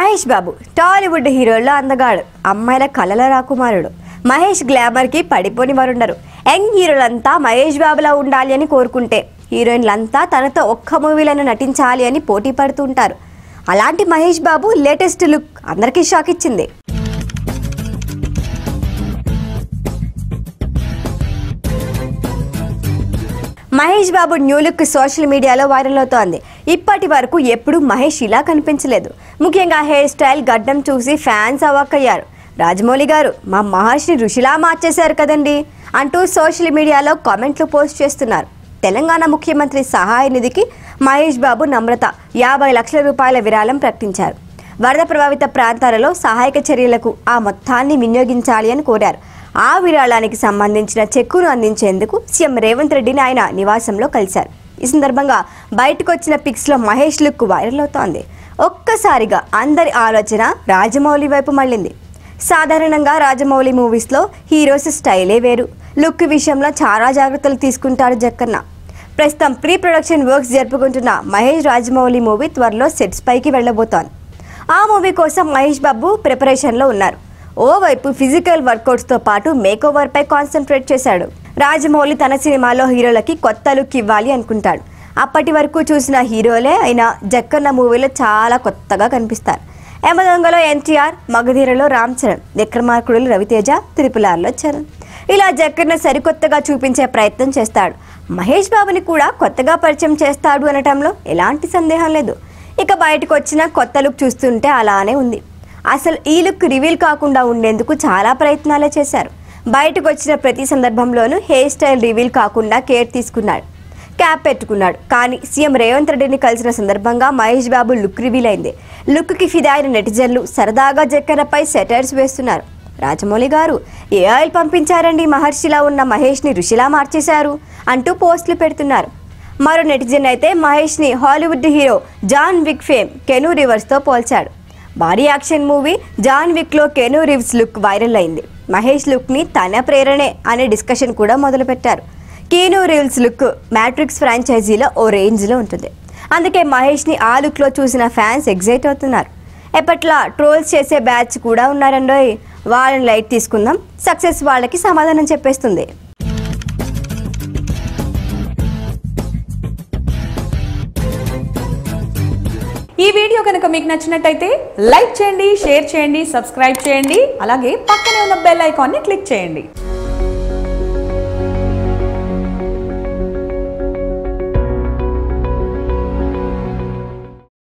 మహేష్ బాబు టాలీవుడ్ హీరోల్లో అందగాడు, అమ్మాయిల కలల రాకుమారుడు. మహేష్ గ్లామర్ కి పడిపోని వారుండరు. యంగ్ హీరోలంతా మహేష్ బాబులా ఉండాలి అని కోరుకుంటే హీరోయిన్లంతా తనతో ఒక్క మూవీలను నటించాలి అని పోటీ పడుతుంటారు. అలాంటి మహేష్ బాబు లేటెస్ట్ లుక్ అందరికీ షాక్ ఇచ్చింది. Mahesh Babu new look social మీడియాలో వైరల్ అవుతోంది. ఇప్పటి వరకు ఎప్పుడు మహేష్ ఇలా కనిపించలేదు. ముఖ్యంగా హెయిర్ స్టైల్, గడ్డం చూసి ఫ్యాన్స్ అవాక్కయ్యారు. రాజమౌళి గారు మా మహర్షిని ఋషిలా మార్చేశారు కదండి అంటూ సోషల్ మీడియాలో కామెంట్లు పోస్ట్ చేస్తున్నారు. తెలంగాణ ముఖ్యమంత్రి సహాయ నిధికి మహేష్ బాబు నమ్రత 50 లక్షల రూపాయల విరాళం ప్రకటించారు. వరద ప్రభావిత ప్రాంతాలలో సహాయక చర్యలకు ఆ మొత్తాన్ని వినియోగించాలి అని కోరారు. ఆ విరాళానికి సంబంధించిన చెక్కును అందించేందుకు సీఎం రేవంత్ రెడ్డిని ఆయన నివాసంలో కలిశారు. ఈ సందర్భంగా బయటకు వచ్చిన పిక్స్లో మహేష్ లుక్ వైరల్ అవుతోంది. ఒక్కసారిగా అందరి ఆలోచన రాజమౌళి వైపు మళ్ళింది. సాధారణంగా రాజమౌళి మూవీస్లో హీరోస్ స్టైలే వేరు. లుక్ విషయంలో చాలా జాగ్రత్తలు తీసుకుంటాడు జక్కన్న. ప్రస్తుతం ప్రీ ప్రొడక్షన్ వర్క్స్ జరుపుకుంటున్న మహేష్ రాజమౌళి మూవీ త్వరలో సెట్స్ పైకి వెళ్లబోతోంది. ఆ మూవీ కోసం మహేష్ బాబు ప్రిపరేషన్లో ఉన్నారు. ఓవైపు ఫిజికల్ వర్కౌట్స్తో పాటు మేకోవర్పై కాన్సన్ట్రేట్ చేశాడు. రాజమౌళి తన సినిమాలో హీరోలకి కొత్త లుక్ ఇవ్వాలి అనుకుంటాడు. అప్పటి వరకు చూసిన హీరోలే అయినా జక్కన్న మూవీలో చాలా కొత్తగా కనిపిస్తారు. యమదొంగలో ఎన్టీఆర్, మగధీరలో రామ్ చరణ్, విక్రమార్కుడులో రవితేజ, త్రిపులార్లో చరణ్, ఇలా జక్కన్న సరికొత్తగా చూపించే ప్రయత్నం చేస్తాడు. మహేష్ బాబుని కూడా కొత్తగా పరిచయం చేస్తాడు అనటంలో ఎలాంటి సందేహం లేదు. ఇక బయటకు వచ్చిన కొత్త లుక్ చూస్తుంటే అలానే ఉంది. అసలు ఈ లుక్ రివీల్ కాకుండా ఉండేందుకు చాలా ప్రయత్నాలే చేశారు. బయటకు వచ్చిన ప్రతి సందర్భంలోనూ హెయిర్ స్టైల్ రివీల్ కాకుండా కేర్ తీసుకున్నాడు. క్యాప్ పెట్టుకున్నాడు. కానీ సీఎం రేవంత్ రెడ్డిని కలిసిన సందర్భంగా మహేష్ బాబు లుక్ రివీల్ అయింది. లుక్కి ఫిదా అయిన నెటిజన్లు సరదాగా జక్కన్నపై సెటైర్స్ వేస్తున్నారు. రాజమౌళి గారు ఏ ఆయిల్ పంపించారండి, మహర్షిలా ఉన్న మహేష్ని ఋషిలా మార్చేశారు అంటూ పోస్టులు పెడుతున్నారు. మరో నెటిజన్ అయితే మహేష్ని Hollywood hero John Wick fame Keanu రివర్స్తో పోల్చాడు. భారీ యాక్షన్ మూవీ జాన్ విక్లో కెనూ రివ్స్ లుక్ వైరల్ అయింది. మహేష్ లుక్ని తన ప్రేరణే అనే డిస్కషన్ కూడా మొదలుపెట్టారు. కెనూ రివ్స్ లుక్ మ్యాట్రిక్స్ ఫ్రాంచైజీలో ఓ రేంజ్లో ఉంటుంది. అందుకే మహేష్ని ఆ లుక్లో చూసిన ఫ్యాన్స్ ఎగ్జైట్ అవుతున్నారు. ఎప్పట్లా ట్రోల్స్ చేసే బ్యాచ్ కూడా ఉన్నారండోయ్, వాళ్ళని లైట్ తీసుకుందాం, సక్సెస్ వాళ్ళకి సమాధానం చెప్పేస్తుంది. ఈ వీడియో కనుక మీకు నచ్చినట్టయితే లైక్ చేయండి, షేర్ చేయండి, సబ్స్క్రైబ్ చేయండి. అలాగే పక్కనే ఉన్న బెల్ ఐకాన్ని క్లిక్ చేయండి.